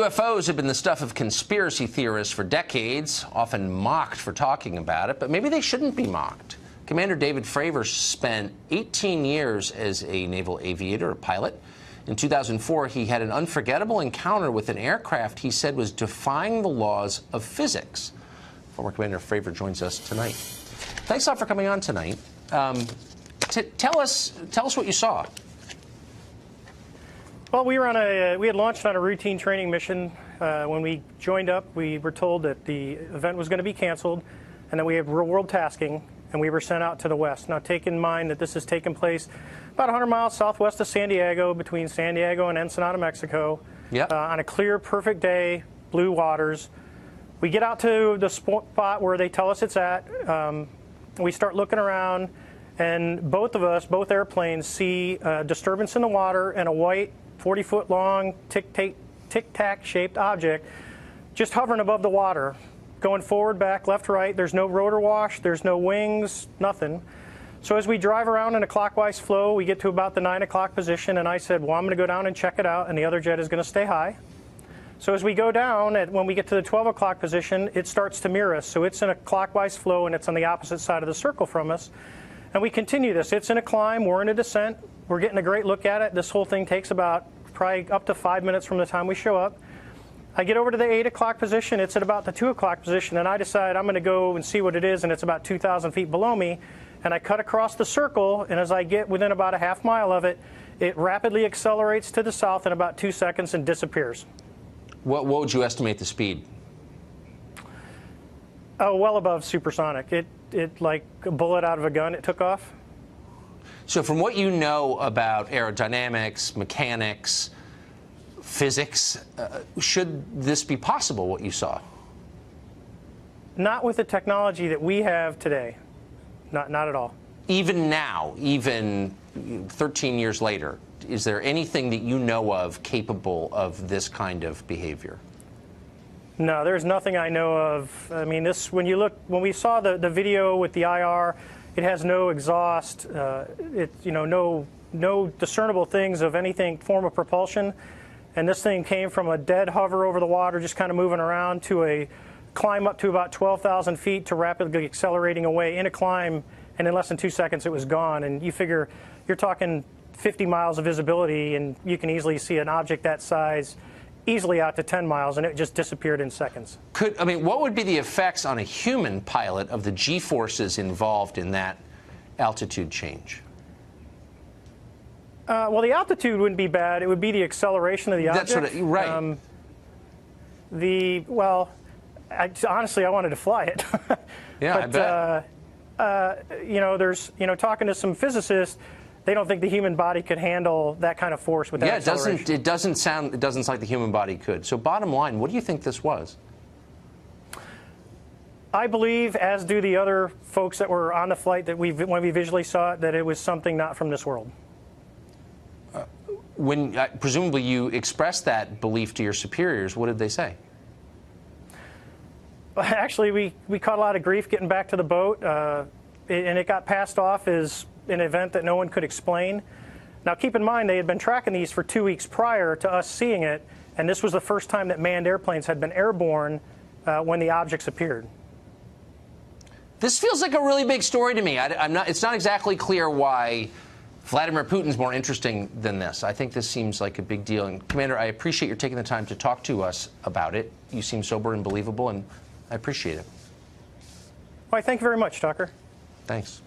UFOs have been the stuff of conspiracy theorists for decades, often mocked for talking about it, but maybe they shouldn't be mocked. Commander David Fravor spent 18 years as a naval aviator, a pilot. In 2004, he had an unforgettable encounter with an aircraft he said was defying the laws of physics. Former Commander Fravor joins us tonight. Thanks a lot for coming on tonight. Tell us what you saw. Well, we had launched on a routine training mission. When we joined up, we were told that the event was going to be canceled, and that we had real-world tasking, and we were sent out to the west. Now, take in mind that this has taken place about 100 miles southwest of San Diego, between San Diego and Ensenada, Mexico. Yep. On a clear, perfect day, blue waters. We get out to the spot where they tell us it's at. We start looking around, and both airplanes see a disturbance in the water and a white 40-foot long tic-tac shaped object just hovering above the water, going forward, back, left, right. There's no rotor wash, there's no wings, nothing. So as we drive around in a clockwise flow, we get to about the 9 o'clock position, and I said, well, I'm going to go down and check it out, and the other jet is going to stay high. So as we go down, when we get to the 12 o'clock position, it starts to mirror us. So it's in a clockwise flow, and it's on the opposite side of the circle from us. And we continue this. It's in a climb, we're in a descent. We're getting a great look at it. This whole thing takes about probably up to 5 minutes from the time we show up. I get over to the 8 o'clock position. It's at about the 2 o'clock position, and I decide I'm going to go and see what it is, and it's about 2,000 feet below me. And I cut across the circle, and as I get within about a half mile of it, it rapidly accelerates to the south in about 2 seconds and disappears. What would you estimate the speed? Oh, well above supersonic. It like a bullet out of a gun, it took off. So from what you know about aerodynamics, mechanics, physics, should this be possible, what you saw? Not with the technology that we have today. Not at all. Even now, even 13 years later, is there anything that you know of capable of this kind of behavior? No, there's nothing I know of. I mean, when we saw the video with the IR, it has no exhaust, no discernible things of anything form of propulsion. And this thing came from a dead hover over the water, just kind of moving around, to a climb up to about 12,000 feet to rapidly accelerating away in a climb, and in less than 2 seconds it was gone. And you figure you're talking 50 miles of visibility, and you can easily see an object that size easily out to 10 miles, and it just disappeared in seconds. What would be the effects on a human pilot of the G-forces involved in that altitude change? Well, the altitude wouldn't be bad. It would be the acceleration of the object. That's right. Honestly, I wanted to fly it. Yeah, but, I bet. Talking to some physicists, they don't think the human body could handle that kind of force with that acceleration. It doesn't sound like the human body could. So bottom line, what do you think this was? I believe, as do the other folks that were on the flight, that when we visually saw it, that it was something not from this world. When presumably you expressed that belief to your superiors, what did they say? Actually, we caught a lot of grief getting back to the boat, and it got passed off as an event that no one could explain. Now, keep in mind, they had been tracking these for 2 weeks prior to us seeing it, and this was the first time that manned airplanes had been airborne when the objects appeared. This feels like a really big story to me. It's not exactly clear why Vladimir Putin's more interesting than this. I think this seems like a big deal. And Commander, I appreciate your taking the time to talk to us about it. You seem sober and believable, and I appreciate it. Well, thank you very much, Tucker. Thanks.